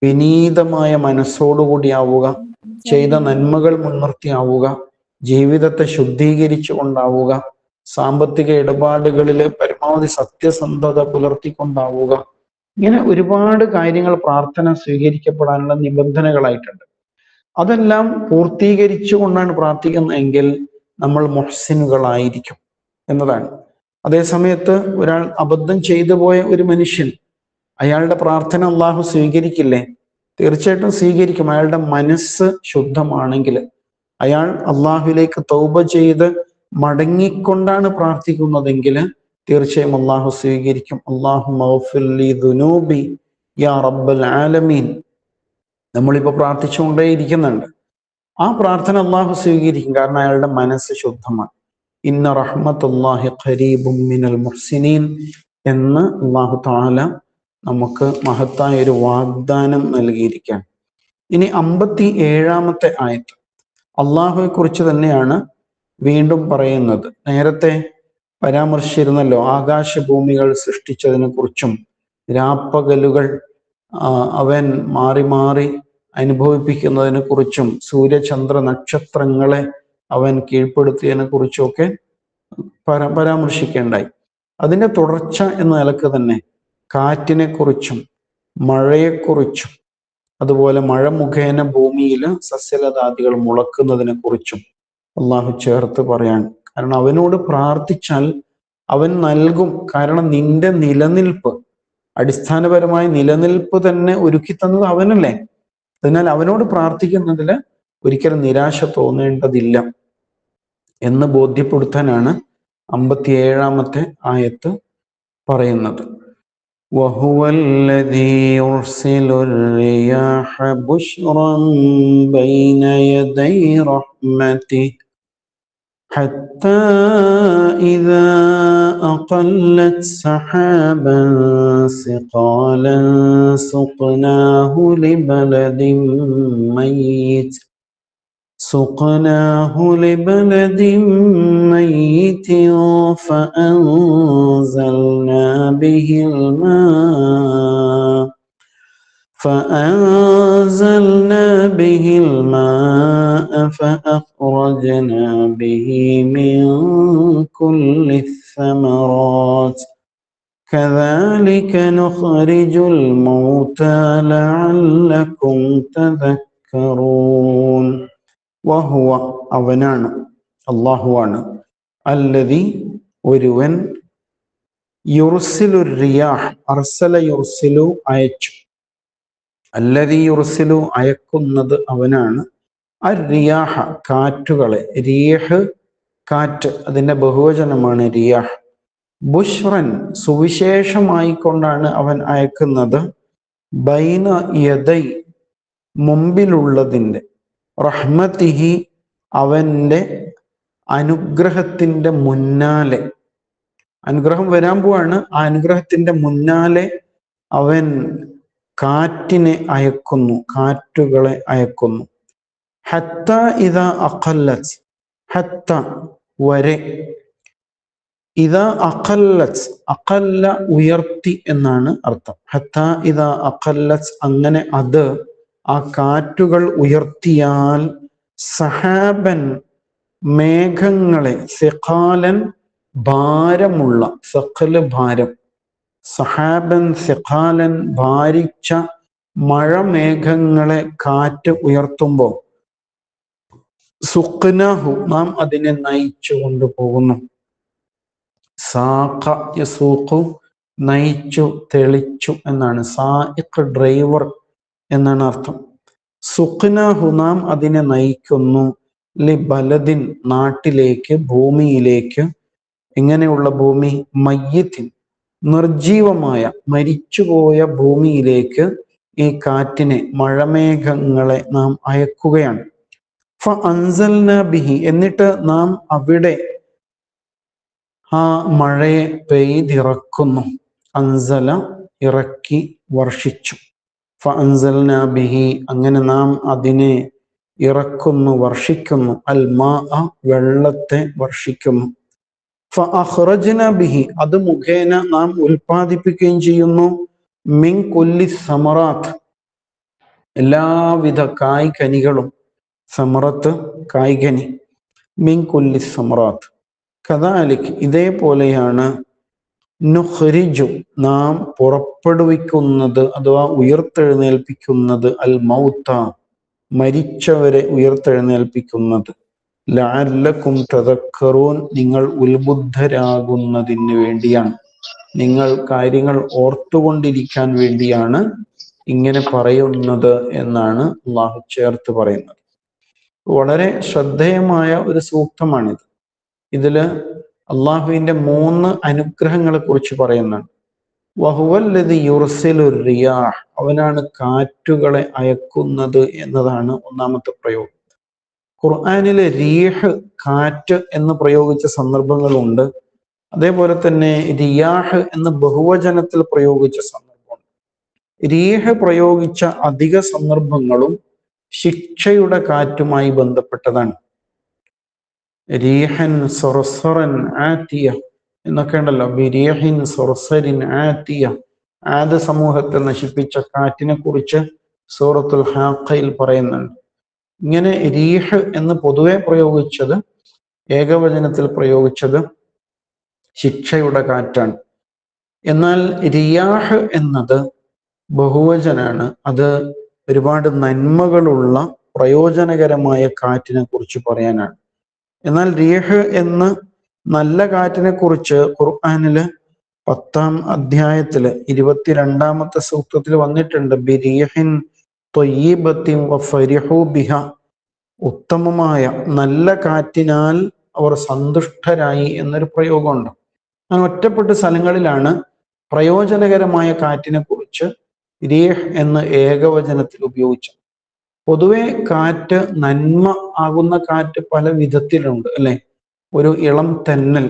വിനീതമായ മനസ്സോടുകൂടി ആവുക, ചെയ്ത നന്മകൾ മുൻനിർത്തി ആവുക, ജീവിതത്തെ ശുദ്ധീകരിച്ചു കൊണ്ടാവുക, സാമ്പത്തിക ഇടപാടുകളിൽ പരമാവധി സത്യസന്ധത പുലർത്തിക്കൊണ്ടാവുക. ഇങ്ങനെ ഒരുപാട് കാര്യങ്ങൾ പ്രാർത്ഥന സ്വീകരിക്കപ്പെടാനുള്ള നിബന്ധനകളായിട്ടുണ്ട്. അതെല്ലാം പൂർത്തീകരിച്ചു കൊണ്ടാണ് പ്രാർത്ഥിക്കുന്നതെങ്കിൽ നമ്മൾ മുഹ്സിനുകളായിരിക്കും എന്നതാണ്. അതേ സമയത്ത് ഒരാൾ അബദ്ധം ചെയ്തു പോയ ഒരു മനുഷ്യൻ, അയാളുടെ പ്രാർത്ഥന അള്ളാഹു സ്വീകരിക്കില്ലേ? തീർച്ചയായിട്ടും സ്വീകരിക്കും. അയാളുടെ മനസ്സ് ശുദ്ധമാണെങ്കിൽ, അയാൾ അള്ളാഹുവിലേക്ക് തൗബ ചെയ്ത് മടങ്ങിക്കൊണ്ടാണ് പ്രാർത്ഥിക്കുന്നതെങ്കിൽ തീർച്ചയായും അള്ളാഹു സ്വീകരിക്കും. അല്ലാഹു മഗ്ഫിർ ലി ദുനൂബി യാ റബ്ബൽ ആലമീൻ നമ്മളിപ്പോൾ പ്രാർത്ഥിച്ചുകൊണ്ടേയിരിക്കുന്നുണ്ട്. ആ പ്രാർത്ഥന അള്ളാഹു സ്വീകരിക്കും, കാരണം അയാളുടെ മനസ്സ് ശുദ്ധമാണ്. ഇന്ന റഹ്മത്തുല്ലാഹി ഖരീബും മിനൽ മുഹ്സിനീൻ എന്ന് അള്ളാഹു തആല നമുക്ക് മഹത്തായ ഒരു വാഗ്ദാനം നൽകിയിരിക്കുകയാണ്. ഇനി 57-ാമത്തെ ആയത്ത് അള്ളാഹുവെ കുറിച്ച് തന്നെയാണ് വീണ്ടും പറയുന്നത്. നേരത്തെ പരാമർശിച്ചിരുന്നല്ലോ, ആകാശഭൂമികൾ സൃഷ്ടിച്ചതിനെ കുറിച്ചും രാപ്പകലുകൾ അവൻ മാറി മാറി അനുഭവിപ്പിക്കുന്നതിനെ കുറിച്ചും, സൂര്യചന്ദ്ര നക്ഷത്രങ്ങളെ അവൻ കീഴ്പ്പെടുത്തിയതിനെ കുറിച്ചൊക്കെ പരാമർശിക്കേണ്ടായി. അതിന്റെ തുടർച്ച എന്ന നിലക്ക് തന്നെ കാറ്റിനെ കുറിച്ചും മഴയെക്കുറിച്ചും അതുപോലെ മഴ മുഖേന ഭൂമിയിൽ സസ്യലതാദികൾ മുളക്കുന്നതിനെ കുറിച്ചും അള്ളാഹു ചേർത്ത് പറയാണ്. കാരണം അവനോട് പ്രാർത്ഥിച്ചാൽ അവൻ നൽകും. കാരണം നിന്റെ നിലനിൽപ്പ്, അടിസ്ഥാനപരമായ നിലനിൽപ്പ് തന്നെ ഒരുക്കി തന്നത് അവനല്ലേ. അതിനാൽ അവനോട് പ്രാർത്ഥിക്കുന്നതിൽ ഒരിക്കലും നിരാശ തോന്നേണ്ടതില്ല എന്ന് ബോധ്യപ്പെടുത്താനാണ് 57-ാമത്തെ ആയത്ത് പറയുന്നത്. وهو الذي يرسل الرياح بشرا بين يدي رحمته حتى إذا أقلت سحابا ثقالا سقناه لبلد ميت فأنزلنا به الماء فأخرجنا به من كل الثمرات كذلك نخرج الموتى لعلكم تذكرون. വഹുവ അവനാണ്, അള്ളാഹുവാണ്, അല്ലദി ഒരുവൻ, യുർസിലു റിയാഹ് അർസല യുർസിലു അയച്ചു, അല്ലദി യുർസിലു അയക്കുന്നത് അവനാണ്, അർ-റിയാഹ കാറ്റുകളെ, റീഹ് കാറ്റ്, അതിന്റെ ബഹുവചനമാണ് റിയാഹ്, ബുഷ്റൻ സുവിശേഷമായിക്കൊണ്ടാണ് അവൻ അയക്കുന്നത്, ബൈന യദൈ മുമ്പിലുള്ളതിൻ്റെ, റഹ്മത്തിഹി അവന്റെ അനുഗ്രഹത്തിന്റെ മുന്നാലെ, അനുഗ്രഹം വരാൻ പോവാണ്, ആ അനുഗ്രഹത്തിന്റെ മുന്നാലെ അവൻ കാറ്റിനെ അയക്കുന്നു, കാറ്റുകളെ അയക്കുന്നു. ഹത്ത ഇദാ അഖല്ലത്, ഹത്ത വരെ, ഇദാ അഖല്ലത്, അഖല്ല ഉയർത്തി എന്നാണ് അർത്ഥം. ഹത്ത ഇദാ അഖല്ലത്, അങ്ങനെ അത്, ആ കാറ്റുകൾ ഉയർത്തിയാൽ, സഹാബൻ മേഘങ്ങളെ, സിഖാലൻ ഭാരമുള്ള, സഖല് ഭാരം, സഹാബൻ സിഖാലൻ ഭാരിച്ച മഴമേഘങ്ങളെ കാറ്റ് ഉയർത്തുമ്പോൾ, സുഖ്നഹു നാം അതിനെ നയിച്ചു കൊണ്ടുപോകുന്നു. സാഖ യസൂഖു നയിച്ചു, തെളിച്ചു എന്നാണ്. സായിഖ് ഡ്രൈവർ എന്നാണ് അർത്ഥം. സുഖ്നഹു നാം അതിനെ നയിക്കുന്നു, ലി ബലദിൻ നാട്ടിലേക്ക്, ഭൂമിയിലേക്ക്. എങ്ങനെയുള്ള ഭൂമി? മയ്യിത്തിൻ നിർജീവമായ, മരിച്ചുപോയ ഭൂമിയിലേക്ക് ഈ കാറ്റിനെ, മഴമേഘങ്ങളെ നാം അയക്കുകയാണ്. ഫഅൻസൽനാ ബിഹി എന്നിട്ട് നാം അവിടെ ആ മഴയെ പെയ്തിറക്കുന്നു. അൻസല ഇറക്കി, വർഷിച്ചു. ഫഅൻസൽനാ ബിഹി അങ്ങനെ നാം അതിനെ ഇറക്കുന്നു, വർഷിക്കുന്നു. അൽ മാഅ വെള്ളത്തെ വർഷിക്കുന്നു. ഫഅഖ്റജ്നാ ബിഹി അത് മുഖേന നാം ഉൽപ്പാദിപ്പിക്കുകയും ചെയ്യുന്നു. മിൻ കുല്ലി സമറാത്ത് എല്ലാവിധ കായ്കനികളും, സമറത്ത് കായ്കനി, മിൻ കുല്ലി സമറാത്ത്. കദാലിക് ഇതേപോലെയാണ്, നുഖ്രിജു നാം പുറപ്പെടുവിക്കുന്നത് അഥവാ ഉയർത്തെഴുന്നേൽപ്പിക്കുന്നത്, അൽ മൗത മരിച്ചവരെ ഉയർത്തെഴുന്നേൽപ്പിക്കുന്നത്, ലഅല്ലക്കും തദക്കറൂൻ നിങ്ങൾ ഉത്ബുദ്ധരാകുന്നതിന് വേണ്ടിയാണ്, നിങ്ങൾ കാര്യങ്ങൾ ഓർത്തുകൊണ്ടിരിക്കാൻ വേണ്ടിയാണ് ഇങ്ങനെ പറയുന്നത് എന്നാണ് അള്ളാഹു ചേർത്ത് പറയുന്നത്. വളരെ ശ്രദ്ധേയമായ ഒരു സൂക്തമാണിത്. ഇതില് അള്ളാഹുവിന്റെ 3 അനുഗ്രഹങ്ങളെ കുറിച്ച് പറയുന്നുണ്ട്. വഹുവല്ലദി യുർസിലു റിയാഹ് അവനാണ് കാറ്റുകളെ അയക്കുന്നത് എന്നതാണ് ഒന്നാമത്തെ പ്രയോഗം. ഖുർആനിലെ റീഹ് കാറ്റ് എന്ന് പ്രയോഗിച്ച സന്ദർഭങ്ങളുണ്ട്. അതേപോലെ തന്നെ റിയാഹ് എന്ന് ബഹുവചനത്തിൽ പ്രയോഗിച്ച സന്ദർഭമുണ്ട്. റീഹ് പ്രയോഗിച്ച അധിക സന്ദർഭങ്ങളും ശിക്ഷയുടെ കാറ്റുമായി ബന്ധപ്പെട്ടതാണ്. റീഹൻ സർസറൻ ആതിയ എന്നൊക്കെ ഉണ്ടല്ലോ. ബിരീഹിൻ സർസരിൻ ആതിയ, ആദ് സമൂഹത്തെ നശിപ്പിച്ച കാറ്റിനെ കുറിച്ച് സൂറത്തുൽ ഹാഖയിൽ പറയുന്നുണ്ട്. ഇങ്ങനെ രീഹ് എന്ന് പൊതുവെ പ്രയോഗിച്ചത്, ഏകവചനത്തിൽ പ്രയോഗിച്ചത് ശിക്ഷയുടെ കാറ്റാണ്. എന്നാൽ റിയാഹ് എന്നത് ബഹുവചനാണ്. അത് ഒരുപാട് നന്മകളുള്ള പ്രയോജനകരമായ കാറ്റിനെ കുറിച്ച് പറയാനാണ്. എന്നാൽ റിയഹ് എന്ന് നല്ല കാറ്റിനെ കുറിച്ച് ഖുർആനില് 10-ാം അധ്യായത്തില് 22-ാമത്തെ സൂക്തത്തിൽ വന്നിട്ടുണ്ട്. ബിരിഹിൻ ത്വയ്യിബത്തിൻ വഫരിഹു ബിഹ. ഉത്തമമായ നല്ല കാറ്റിനാൽ അവർ സന്തുഷ്ടരായി എന്നൊരു പ്രയോഗമുണ്ട്. അങ്ങനെ ഒറ്റപ്പെട്ട സ്ഥലങ്ങളിലാണ് പ്രയോജനകരമായ കാറ്റിനെ കുറിച്ച് രീഹ് എന്ന് ഏകവചനത്തിൽ ഉപയോഗിച്ചത്. പൊതുവെ കാറ്റ് നന്മ ആകുന്ന കാറ്റ് പല വിധത്തിലുണ്ട് അല്ലെ. ഒരു ഇളം തെന്നൽ,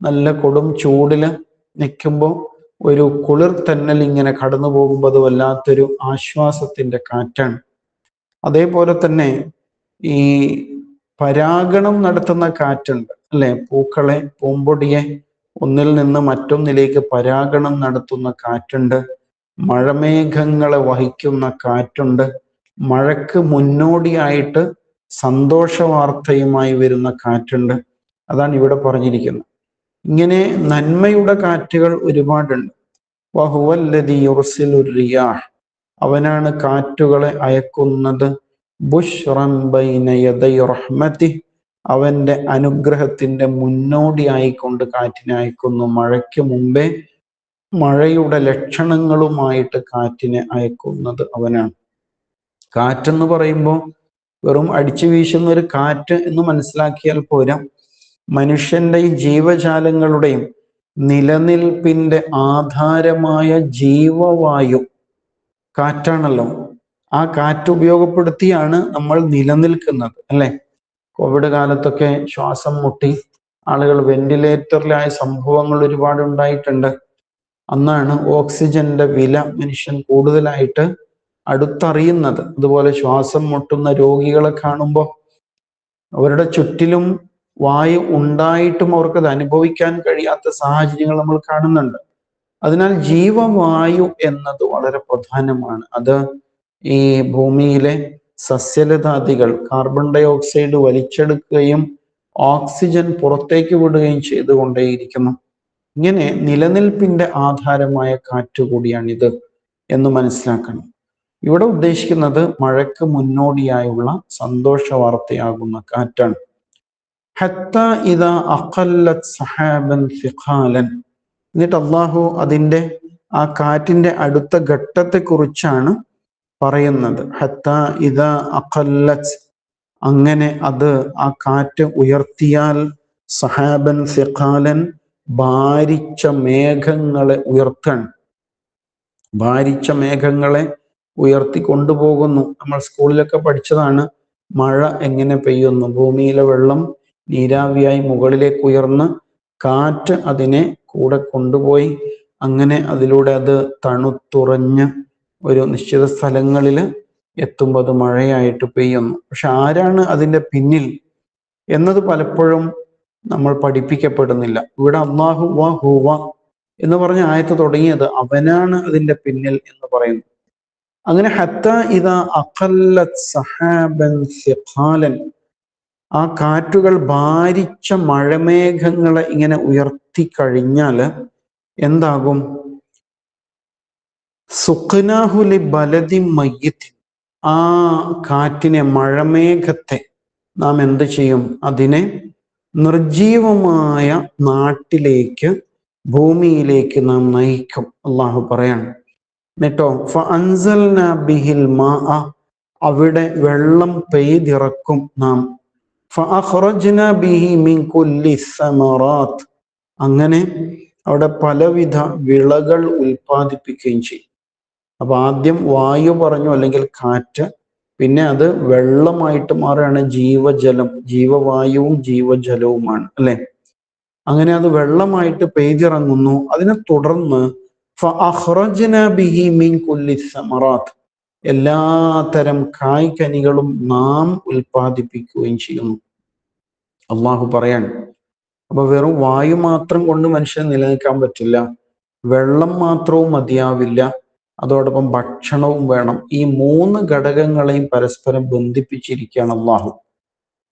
നല്ല കൊടും ചൂടില് നിൽക്കുമ്പോൾ ഒരു കുളിർ തെന്നൽ ഇങ്ങനെ കടന്നു പോകുമ്പോൾ അത് വല്ലാത്തൊരു ആശ്വാസത്തിന്റെ കാറ്റാണ്. അതേപോലെ തന്നെ ഈ പരാഗണം നടത്തുന്ന കാറ്റുണ്ട് അല്ലെ. പൂക്കളെ, പൂമ്പൊടിയെ ഒന്നിൽ നിന്ന് മറ്റൊന്നിലേക്ക് പരാഗണം നടത്തുന്ന കാറ്റുണ്ട്. മഴമേഘങ്ങളെ വഹിക്കുന്ന കാറ്റുണ്ട്. മഴയ്ക്ക് മുന്നോടിയായിട്ട് സന്തോഷ വാർത്തയുമായി വരുന്ന കാറ്റുണ്ട്. അതാണ് ഇവിടെ പറഞ്ഞിരിക്കുന്നത്. ഇങ്ങനെ നന്മയുടെ കാറ്റുകൾ ഒരുപാടുണ്ട്. വഹുവല്ലദീ യുർസിലുർ റിയാഹ്, അവനാണ് കാറ്റുകളെ അയക്കുന്നത്. ബുശ്റൻ ബൈന യദൈ റഹ്മതിഹി, അവന്റെ അനുഗ്രഹത്തിന്റെ മുന്നോടിയായിക്കൊണ്ട് കാറ്റിനെ അയക്കുന്നു. മഴയ്ക്ക് മുമ്പേ മഴയുടെ ലക്ഷണങ്ങളുമായിട്ട് കാറ്റിനെ അയക്കുന്നത് അവനാണ്. കാറ്റെന്ന് പറയുമ്പോൾ വെറും അടിച്ചു വീശുന്ന ഒരു കാറ്റ് എന്ന് മനസ്സിലാക്കിയാൽ പോരാ. മനുഷ്യന്റെ ഈ ജീവജാലങ്ങളുടെയും നിലനിൽപ്പിന്റെ ആധാരമായ ജീവവായു കാറ്റാണല്ലോ. ആ കാറ്റ് ഉപയോഗപ്പെടുത്തിയാണ് നമ്മൾ നിലനിൽക്കുന്നത് അല്ലെ. കോവിഡ് കാലത്തൊക്കെ ശ്വാസം മുട്ടി ആളുകൾ വെന്റിലേറ്ററിലായ സംഭവങ്ങൾ ഒരുപാട് ഉണ്ടായിട്ടുണ്ട്. അന്നാണ് ഓക്സിജന്റെ വില മനുഷ്യൻ കൂടുതലായിട്ട് അടുത്തറിയുന്നത്. അതുപോലെ ശ്വാസം മുട്ടുന്ന രോഗികളെ കാണുമ്പോൾ അവരുടെ ചുറ്റിലും വായു ഉണ്ടായിട്ടും അവർക്കത് അനുഭവിക്കാൻ കഴിയാത്ത സാഹചര്യങ്ങൾ നമ്മൾ കാണുന്നുണ്ട്. അതിനാൽ ജീവവായു എന്നത് വളരെ പ്രധാനമാണ്. അത് ഈ ഭൂമിയിലെ സസ്യലതാദികൾ കാർബൺ ഡൈ ഓക്സൈഡ് വലിച്ചെടുക്കുകയും ഓക്സിജൻ പുറത്തേക്ക് വിടുകയും ചെയ്തുകൊണ്ടേയിരിക്കുന്നു. ഇങ്ങനെ നിലനിൽപ്പിന്റെ ആധാരമായ കാറ്റ് കൂടിയാണിത് എന്ന് മനസ്സിലാക്കണം. ഇവിടെ ഉദ്ദേശിക്കുന്നത് മഴയ്ക്ക് മുന്നോടിയായുള്ള സന്തോഷ വാർത്തയാകുന്ന കാറ്റാണ്. ഹത്ത ഇദാ അഖല്ലത് സഹാബൻ സിഖാലൻ. എന്നിട്ട് അള്ളാഹു അതിൻ്റെ ആ കാറ്റിന്റെ അടുത്ത ഘട്ടത്തെ കുറിച്ചാണ് പറയുന്നത്. ഹത്ത ഇദാ അഖല്ലത്, അങ്ങനെ അത് ആ കാറ്റ് ഉയർത്തിയാൽ, സഹാബൻ സിഖാലൻ, ഭാരിച്ച മേഘങ്ങളെ ഉയർത്തണം. ഭാരിച്ച മേഘങ്ങളെ ഉയർത്തി കൊണ്ടുപോകുന്നു. നമ്മൾ സ്കൂളിലൊക്കെ പഠിച്ചതാണ് മഴ എങ്ങനെ പെയ്യുന്നു. ഭൂമിയിലെ വെള്ളം നീരാവിയായി മുകളിലേക്ക് ഉയർന്ന് കാറ്റ് അതിനെ കൂടെ കൊണ്ടുപോയി അങ്ങനെ അതിലൂടെ അത് തണുത്തുറഞ്ഞ് ഒരു നിശ്ചിത സ്ഥലങ്ങളിൽ എത്തുമ്പോൾ അത് മഴയായിട്ട് പെയ്യുന്നു. പക്ഷെ ആരാണ് അതിൻ്റെ പിന്നിൽ എന്നത് പലപ്പോഴും നമ്മൾ പഠിപ്പിക്കപ്പെടുന്നില്ല. ഇവിടെ അല്ലാഹു വ ഹുവ എന്ന് പറഞ്ഞ ആയത്ത് തുടങ്ങിയത് അവനാണ് അതിൻ്റെ പിന്നിൽ എന്ന് പറയുന്നു. അങ്ങനെ ഹത്ത ഇദാ അഖല്ലത് സഹാബൻ സിഖാലൻ, ആ കാറ്റുകൾ ഭാരിച്ച മഴമേഘങ്ങളെ ഇങ്ങനെ ഉയർത്തി കഴിഞ്ഞാൽ എന്താകും? സുഖ്നാഹു ലി ബലദി മയ്യിത്ത്, ആ കാറ്റിനെ, മഴമേഘത്തെ നാം എന്ത് ചെയ്യും? അതിനെ നിർജീവമായ നാട്ടിലേക്ക്, ഭൂമിയിലേക്ക് നാം നയിക്കും. അള്ളാഹു പറയാണ്. എന്നിട്ടോ ഫഅൻസൽനാ ബിഹിൽ മാഅ, അവിടെ വെള്ളം പെയ്തിറക്കും നാം. ഫഅഖ്റജ്നാ ബിഹി മിൻ കുല്ലി സമറാത്ത്, അങ്ങനെ അവിടെ പലവിധ വിളകൾ ഉൽപ്പാദിപ്പിക്കുകയും ചെയ്യും. അപ്പൊ ആദ്യം വായു പറഞ്ഞു, അല്ലെങ്കിൽ കാറ്റ്, പിന്നെ അത് വെള്ളമായിട്ട് മാറുകയാണ്. ജീവജലം, ജീവവായുവും ജീവജലവുമാണ് അല്ലെ. അങ്ങനെ അത് വെള്ളമായിട്ട് പെയ്തിറങ്ങുന്നു. അതിനെ തുടർന്ന് ഫഅഖ്റജ്നാ ബിഹി മിൻ കുല്ലി സമറാത്ത്, എല്ലാത്തരം കായ്കനികളും നാം ഉൽപ്പാദിപ്പിക്കുകയും ചെയ്യുന്നു. അള്ളാഹു പറയാണ്. അപ്പൊ വെറും വായു മാത്രം കൊണ്ട് മനുഷ്യന് നിലനിൽക്കാൻ പറ്റില്ല. വെള്ളം മാത്രവും മതിയാവില്ല. അതോടൊപ്പം ഭക്ഷണവും വേണം. ഈ 3 ഘടകങ്ങളെയും പരസ്പരം ബന്ധിപ്പിച്ചിരിക്കുകയാണ് അള്ളാഹു.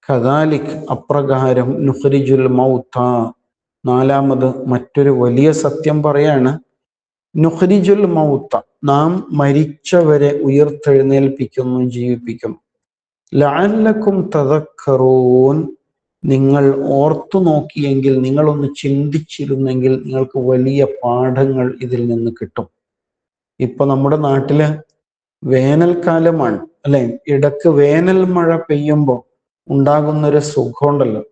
കദാലിക് അപ്രകാരം നുഖ്രിജുൽ മൗത, 4-മത് മറ്റൊരു വലിയ സത്യം പറയാണ്. നുഖ്രിജുൽ മൗത, നാം മരിച്ചവരെ ഉയർത്തെഴുന്നേൽപ്പിക്കുന്നു, ജീവിപ്പിക്കുന്നു. ലഅല്ലക്കും തദക്കറൂൻ, നിങ്ങൾ ഓർത്തു നോക്കിയെങ്കിൽ, നിങ്ങളൊന്ന് ചിന്തിച്ചിരുന്നെങ്കിൽ നിങ്ങൾക്ക് വലിയ പാഠങ്ങൾ ഇതിൽ നിന്ന് കിട്ടും. ഇപ്പൊ നമ്മുടെ നാട്ടില് വേനൽക്കാലമാണ് അല്ലെ? ഇടക്ക് വേനൽ മഴ പെയ്യുമ്പോൾ ഉണ്ടാകുന്നൊരു സുഖമുണ്ടല്ലോ,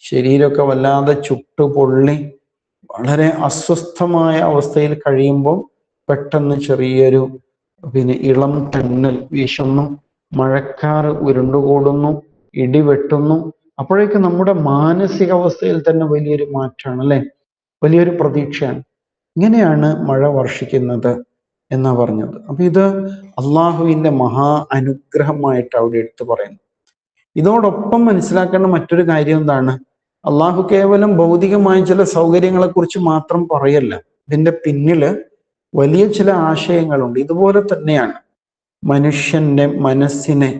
ശരീരമൊക്കെ വല്ലാതെ ചുട്ടുപൊള്ളി വളരെ അസ്വസ്ഥമായ അവസ്ഥയിൽ കഴിയുമ്പോൾ പെട്ടെന്ന് ചെറിയൊരു ഇളം തെന്നൽ വീശുന്നു, മഴക്കാറ് ഉരുണ്ടുകൂടുന്നു, ഇടിവെട്ടുന്നു. അപ്പോഴേക്ക് നമ്മുടെ മാനസികാവസ്ഥയിൽ തന്നെ വലിയൊരു മാറ്റമാണ് അല്ലെ? വലിയൊരു പ്രതീക്ഷയാണ്. ഇങ്ങനെയാണ് മഴ വർഷിക്കുന്നത് എന്നാ പറഞ്ഞത്. അപ്പൊ ഇത് അള്ളാഹുവിന്റെ മഹാ അനുഗ്രഹമായിട്ട് അവിടെ എടുത്തു പറയുന്നു. ഇതോടൊപ്പം മനസ്സിലാക്കേണ്ട മറ്റൊരു കാര്യം എന്താണ്? അള്ളാഹു കേവലം ഭൗതികമായ ചില സൗകര്യങ്ങളെ കുറിച്ച് മാത്രം പറയല്ല, ഇതിന്റെ പിന്നില് വലിയ ചില ആശയങ്ങളുണ്ട്. ഇതുപോലെ തന്നെയാണ് മനുഷ്യന്റെ മനസ്സിനെ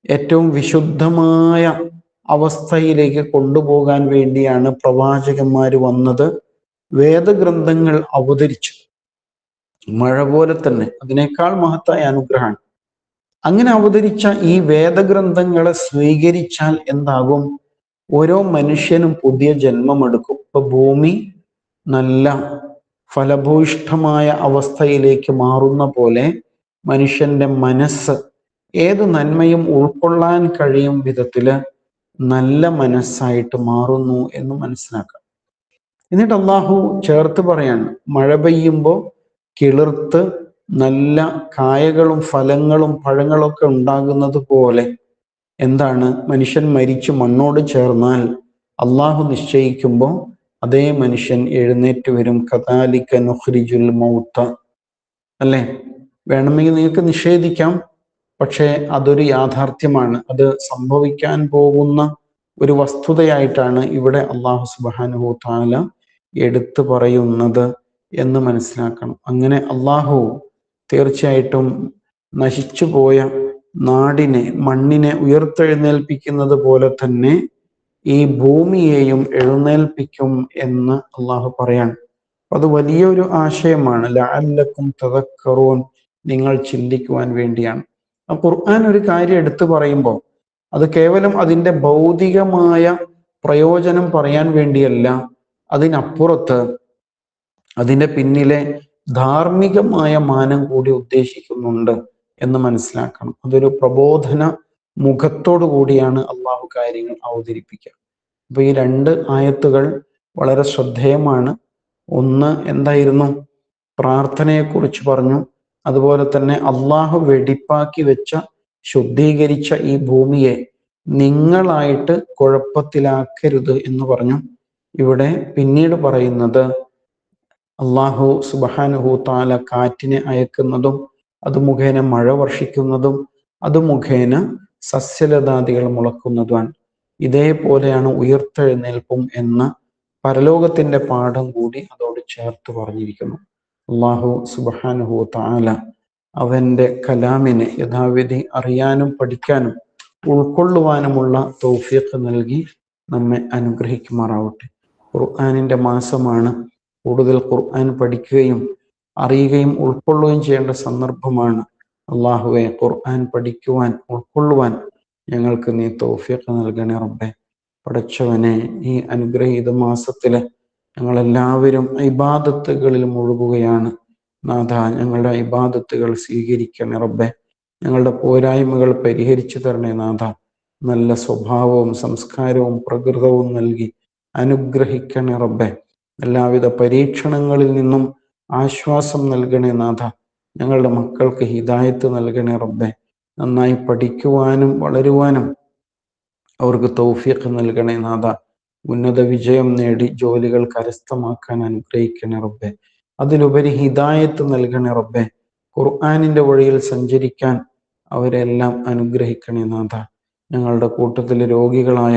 ഏറ്റവും വിശുദ്ധമായ അവസ്ഥയിലേക്ക് കൊണ്ടുപോകാൻ വേണ്ടിയാണ് പ്രവാചകന്മാർ വന്നത്, വേദഗ്രന്ഥങ്ങൾ അവതരിച്ചു. മഴ പോലെ തന്നെ അതിനേക്കാൾ മഹത്തായ അനുഗ്രഹമാണ്. അങ്ങനെ അവതരിച്ച ഈ വേദഗ്രന്ഥങ്ങളെ സ്വീകരിച്ചാൽ എന്താകും? ഓരോ മനുഷ്യനും പുതിയ ജന്മമെടുക്കും. ഇപ്പൊ ഭൂമി നല്ല ഫലഭൂയിഷ്ഠമായ അവസ്ഥയിലേക്ക് മാറുന്ന പോലെ മനുഷ്യന്റെ മനസ്സ് ഏത് നന്മയും ഉൾക്കൊള്ളാൻ കഴിയും വിധത്തില് നല്ല മനസ്സായിട്ട് മാറുന്നു എന്ന് മനസ്സിലാക്കാം. എന്നിട്ട് അള്ളാഹു ചേർത്ത് പറയാണ്, മഴ പെയ്യുമ്പോൾ കിളിർത്ത് നല്ല കായകളും ഫലങ്ങളും പഴങ്ങളൊക്കെ ഉണ്ടാകുന്നത് പോലെ എന്താണ്, മനുഷ്യൻ മരിച്ചു മണ്ണോട് ചേർന്നാൽ അള്ളാഹു നിശ്ചയിക്കുമ്പോൾ അതേ മനുഷ്യൻ എഴുന്നേറ്റ് വരും. കദാലിക നുഖ്രിജുൽ മൗത അല്ലെ? വേണമെങ്കിൽ നിങ്ങൾക്ക് നിഷേധിക്കാം, പക്ഷേ അതൊരു യാഥാർത്ഥ്യമാണ്. അത് സംഭവിക്കാൻ പോകുന്ന ഒരു വസ്തുതയായിട്ടാണ് ഇവിടെ അള്ളാഹു സുബ്ഹാനഹു വ തആല എടുത്തു പറയുന്നത് എന്ന് മനസ്സിലാക്കണം. അങ്ങനെ അള്ളാഹു തീർച്ചയായിട്ടും നശിച്ചുപോയ നാടിനെ, മണ്ണിനെ ഉയർത്തെഴുന്നേൽപ്പിക്കുന്നത് പോലെ തന്നെ ഈ ഭൂമിയെയും എഴുന്നേൽപ്പിക്കും എന്ന് അള്ളാഹു പറയാണ്. അത് വലിയൊരു ആശയമാണ്. ലഅല്ലക്കും തദക്കറൂൻ, നിങ്ങൾ ചിന്തിക്കുവാൻ വേണ്ടിയാണ്. ഖുർആൻ ഒരു കാര്യം എടുത്തു പറയുമ്പോൾ അത് കേവലം അതിൻ്റെ ഭൗതികമായ പ്രയോജനം പറയാൻ വേണ്ടിയല്ല, അതിനപ്പുറത്ത് അതിൻ്റെ പിന്നിലെ ധാർമ്മികമായ മാനം കൂടി ഉദ്ദേശിക്കുന്നുണ്ട് എന്ന് മനസ്സിലാക്കണം. അതൊരു പ്രബോധന മുഖത്തോടു കൂടിയാണ് അള്ളാഹു കാര്യങ്ങൾ അവതരിപ്പിക്കുക. അപ്പൊ ഈ 2 ആയത്തുകൾ വളരെ ശ്രദ്ധേയമാണ്. ഒന്ന് എന്തായിരുന്നു? പ്രാർത്ഥനയെക്കുറിച്ച് പറഞ്ഞു. അതുപോലെ തന്നെ അള്ളാഹു വെടിപ്പാക്കി വെച്ച ശുദ്ധീകരിച്ച ഈ ഭൂമിയെ നിങ്ങളായിട്ട് കുഴപ്പത്തിലാക്കരുത് എന്ന് പറഞ്ഞു. ഇവിടെ പിന്നീട് പറയുന്നത് അള്ളാഹു സുബ്ഹാനഹു തആല കാറ്റിനെ അയക്കുന്നതും അത് മുഖേന മഴ വർഷിക്കുന്നതും അത് മുഖേന സസ്യലതാദികൾ മുളക്കുന്നതുമാണ്. ഇതേപോലെയാണ് ഉയർത്തെഴുന്നേൽപ്പും എന്ന പരലോകത്തിന്റെ പാഠം കൂടി അതോട് ചേർത്ത് പറഞ്ഞിരിക്കുന്നു. അള്ളാഹു സുബ്ഹാനഹു തആല അവന്റെ കലാമിനെ യഥാവിധി അറിയാനും പഠിക്കാനും ഉൾക്കൊള്ളുവാനുമുള്ള തൗഫീഖ് നൽകി നമ്മെ അനുഗ്രഹിക്കുമാറാവട്ടെ. ഖുർആനിന്റെ മാസമാണ്. കൂടുതൽ ഖുർആൻ പഠിക്കുകയും അറിയുകയും ഉൾക്കൊള്ളുകയും ചെയ്യേണ്ട സന്ദർഭമാണ്. അള്ളാഹുവെ, ഖുർആൻ പഠിക്കുവാൻ, ഉൾക്കൊള്ളുവാൻ ഞങ്ങൾക്ക് നീ തൗഫീഖ് നൽകണേ റബ്ബേ. പടച്ചവനെ, ഈ അനുഗ്രഹീത മാസത്തില് ഞങ്ങളെല്ലാവരും ഇബാദത്തുകളിൽ മുഴുകുകയാണ്. നാഥ, ഞങ്ങളുടെ ഇബാദത്തുകൾ സ്വീകരിക്കണേ റബ്ബേ. ഞങ്ങളുടെ പോരായ്മകൾ പരിഹരിച്ചു തരണേ നാഥ. നല്ല സ്വഭാവവും സംസ്കാരവും പ്രകൃതവും നൽകി അനുഗ്രഹിക്കണേ റബ്ബേ. എല്ലാവിധ പരീക്ഷണങ്ങളിൽ നിന്നും ആശ്വാസം നൽകണേ നാഥ. ഞങ്ങളുടെ മക്കൾക്ക് ഹിദായത്ത് നൽകണേ റബ്ബേ. നന്നായി പഠിക്കുവാനും വളരുവാനും അവർക്ക് തൗഫീഖ് നൽകണേ നാഥ. ഉന്നത വിജയം നേടി ജോലികൾ കരസ്ഥമാക്കാൻ അനുഗ്രഹിക്കണേ റബ്ബേ. അതിലുപരി ഹിദായത്ത് നൽകണേ റബ്ബേ. ഖുർആനിന്റെ വഴിയിൽ സഞ്ചരിക്കാൻ അവരെല്ലാം അനുഗ്രഹിക്കണേ നാഥ. ഞങ്ങളുടെ കൂട്ടത്തിൽ രോഗികളായ,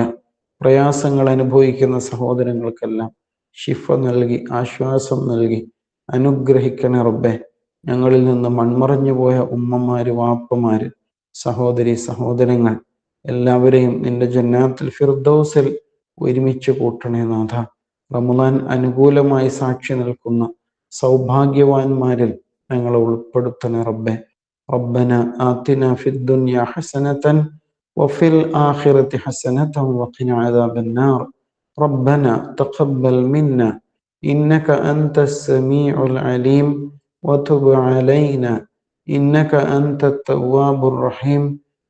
പ്രയാസങ്ങൾ അനുഭവിക്കുന്ന സഹോദരങ്ങൾക്കെല്ലാം ശിഫ നൽകി ആശ്വാസം നൽകി അനുഗ്രഹിക്കണേ റബ്ബേ. ഞങ്ങളിൽ നിന്ന് മൺമറഞ്ഞു പോയ ഉമ്മമാര്, വാപ്പമാര്, സഹോദരി സഹോദരങ്ങൾ എല്ലാവരെയും നിന്റെ ജന്നാത്തുൽ ഫിർദൗസിൽ ഒരുമിച്ച് കൂട്ടണേ നാഥ. റമദാൻ അനുകൂലമായി സാക്ഷി നിൽക്കുന്ന സൗഭാഗ്യവാന്മാരിൽ ഞങ്ങളെ ഉൾപ്പെടുത്തണേ റബ്ബെ. റബ്ബന ആതിന ഫിദ്ദുനിയ ഹസനതൻ വഫിൽ ആഖിറതി ഹസനതൻ വഖിന അദാബന്നാർ. റബ്ബന തഖബ്ബൽ മിന്ന ഇന്നക അൻതസ് സമീഉൽ അലീം വതുബ് അലൈന ഇന്നക അൻതത് തവ്വാബുർ റഹീം.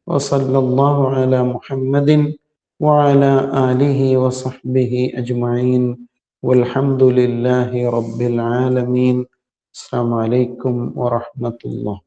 വസല്ലല്ലാഹു അലാ മുഹമ്മദിൻ വഅലാ ആലിഹി വസഹ്ബിഹി അജ്മഈൻ വൽഹംദുലില്ലാഹി റബ്ബിൽ ആലമീൻ. അസ്സലാമു അലൈക്കും വറഹ്മത്തുള്ളാഹി.